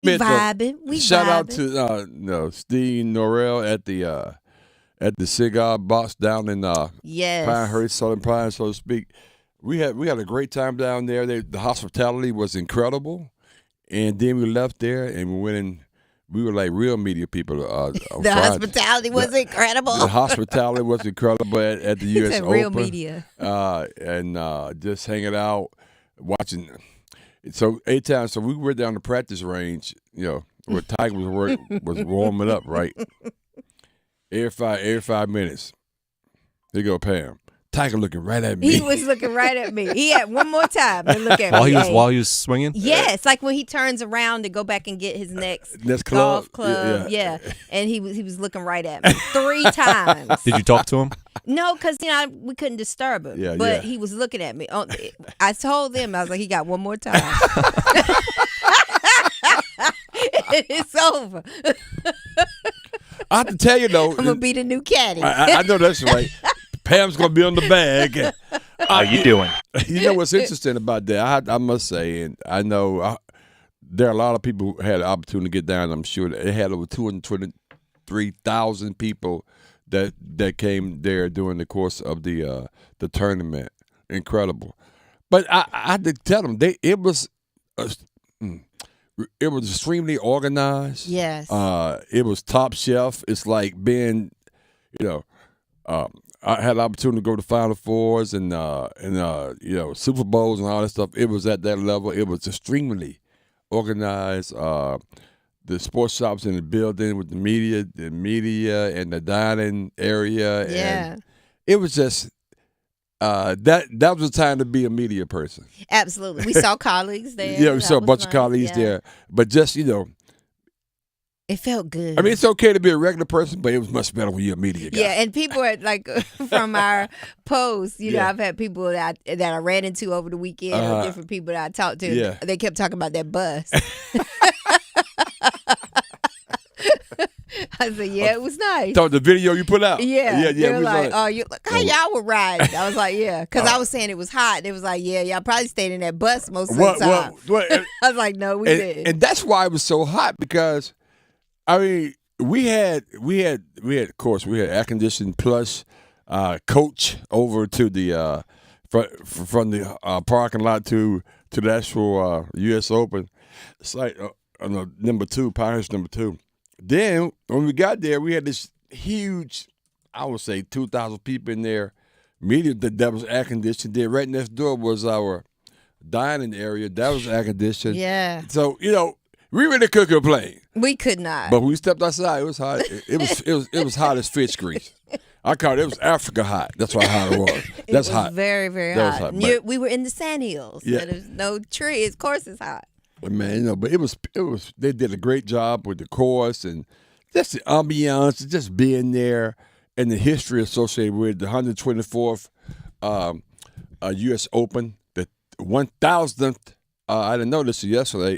We Shout out vibing. to Steve Norrell at the cigar box down in Yes. Pinehurst, Southern Pine, so to speak. We had a great time down there. The hospitality was incredible, and then we left there and we went in. We were like real media people. On The Friday. hospitality was incredible. The hospitality was incredible at the U.S. It's Open. real media. And just hanging out, watching. So 8 times. So we were down the practice range, where Tiger was warming up, right? Every 5 minutes. Here go Pam. Tiger looking right at me. He was looking right at me. He had one more time to look at me. While he was swinging? Yes, like when he turns around to go back and get his next golf club. Yeah. And he was looking right at me 3 times. Did you talk to him? No, because we couldn't disturb him. But he was looking at me. I told him, I was like, he got one more time. It's over. I have to tell you though, I'm gonna be the new caddy. I know that's right. Pam's gonna be on the bag. How you doing? You know what's interesting about that? I must say, and I know there are a lot of people who had the opportunity to get down. I'm sure they had over 223,000 people that came there during the course of the tournament. Incredible, but I had to tell them it was extremely organized. Yes. It was top shelf. It's like being, I had the opportunity to go to Final Fours and Super Bowls and all that stuff. It was at that level. It was extremely organized. The sports shops in the building with the media and the dining area. Yeah. And it was just that was the time to be a media person. Absolutely. We saw colleagues there. Yeah, we saw a bunch of colleagues there. But just, it felt good. I mean, it's okay to be a regular person, but it was much better when you're a media guy. Yeah, and people are like from our posts, I've had people that I ran into over the weekend, or different people that I talked to. Yeah. They kept talking about that bus. I said, yeah, it was nice. So the video you put out? Yeah. They were like, how y'all were riding. I was like, yeah. Because I was saying it was hot. They was like, yeah, y'all probably stayed in that bus most of the time. I was like, no, we didn't. And that's why it was so hot because, I mean, we had of course, we had air conditioning plus coach over to the from the parking lot to the actual U.S. Open. It's like number 2, Pinehurst number 2. Then when we got there, we had this huge, I would say 2,000 people in there. Media that was air conditioned. Then right next door was our dining area. That was air conditioned. Yeah. So we really could complain. We could not. But when we stepped outside, it was hot. It was hot as fish grease. I called it was Africa hot. That's how hot it was. That's it was hot. Very, very that hot. Was hot. We were in the sandhills. Yeah. So there's no trees. Of course it's hot. Man, but it was. They did a great job with the course and just the ambiance, just being there, and the history associated with the 124th U.S. Open, the 1,000th. I didn't know this yesterday.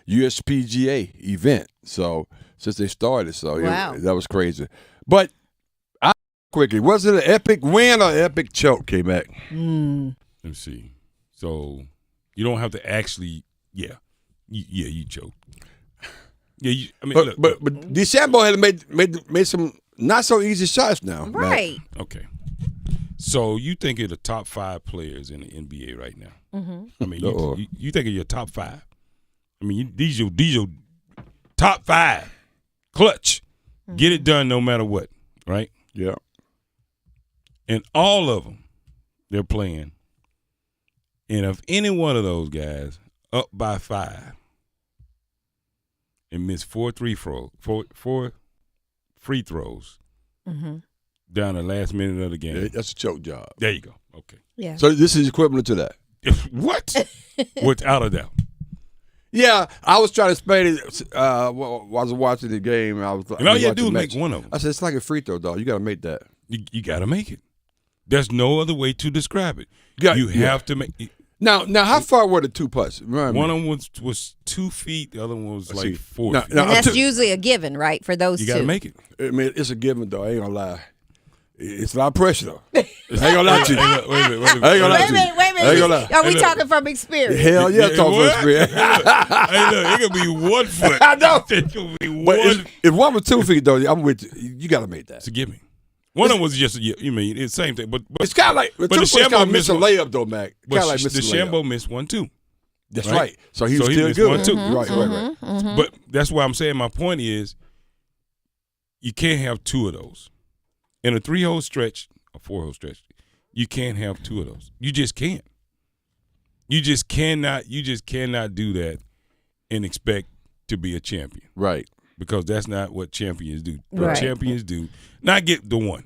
USPGA event. So since they started, wow. That was crazy. But quickly, was it an epic win or epic choke, Kmac? Let me see. So you don't have to actually, you choked. Yeah, but DeChambeau had made some not so easy shots now. Right. Matt. Okay. So you think of the top 5 players in the NBA right now? Mm-hmm. I mean, you think of your top 5. I mean, these your top 5, clutch, get it done no matter what, right? Yeah. And all of them, they're playing. And if any one of those guys up by 5 and miss 4 free throws down the last minute of the game. Yeah, that's a choke job. There you go. Okay. Yeah. So this is equivalent to that. What? Without a doubt. Yeah, I was trying to explain it while I was watching the game. I was like, and all you got to do is make one of them. I said, it's like a free throw, dog. You got to make that. You got to make it. There's no other way to describe it. You have to make it. Now, how far were the 2 putts? One of them was 2 feet. The other one was like 4 feet. And that's usually a given, right, for those two. You got to make it. I mean, it's a given, though. I ain't going to lie. It's a lot of pressure, though. I ain't gonna lie to you. Wait a minute. Wait a minute. Are we talking from experience? Hell yeah, talking from experience. Hey, look, it could be 1 foot. I know. It could be But one. if one was 2 feet, though, I'm with you. You got to make that. It's a gimme. One of them was just, you mean, it's the same thing. But it's kind of like, but DeChambeau missed a layup, though, Mac. Kind of like missing a layup. DeChambeau missed one, too. That's right. So he was still missed good. One, too. Right. But that's why I'm saying my point is you can't have 2 of those. In a 3-hole stretch, a 4-hole stretch, you can't have 2 of those. You just can't. You just cannot do that and expect to be a champion. Right. Because that's not what champions do. Right. What champions do, not get the one.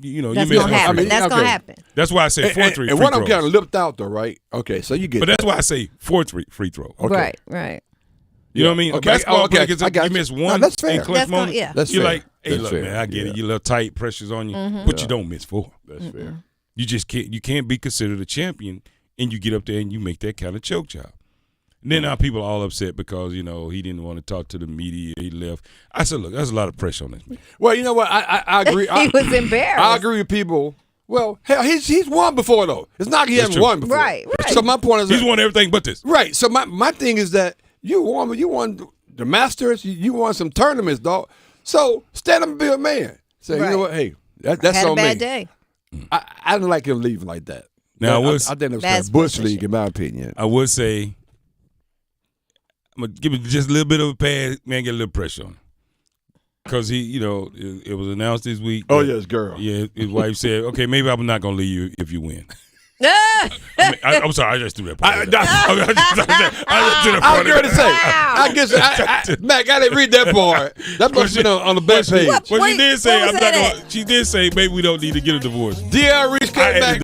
You know, that's you gonna happen. That's gonna happen. That's why I say 4 3 and one of them kind of lipped out, though, right? Okay, so you get. But that's why I say 4 3 free throw. Okay. Right. You know what I mean? Okay. Basketball player, you miss one. That's fair. In clutch moment. That's you're fair. like, hey, that's look, fair. man, I get it. You're a little tight, pressure's on you, but you don't miss 4. That's fair. You just can't. You can't be considered a champion, and you get up there and you make that kind of choke job. And then now people are all upset because, you know, he didn't want to talk to the media. He left. I said, look, there's a lot of pressure on this man. Well, you know what? I agree. He was embarrassed. I agree with people. Well, hell, he's won before, though. It's not like he That's hasn't true. won before. Right. So my point is He's won everything but this. Right. So my thing is that you won the Masters. You won some tournaments, dog. So stand up and be a man. Say, you know what? Hey, that's Had on a bad me. day. I didn't like him leaving like that. Now, I think it was kind of bush league, in my opinion. I would say, I'm going to give it just a little bit of a pass, man, get a little pressure on him. Because he, you know, it was announced this week. Oh, yes, girl. Yeah, his wife said, okay, maybe I'm not going to leave you if you win. I'm sorry, I just threw that part. I was going to say, I guess, Mac, I didn't read that part. That must have been on the back page. But she did say, she did say, maybe we don't need to get a divorce. Dear Reese, came back.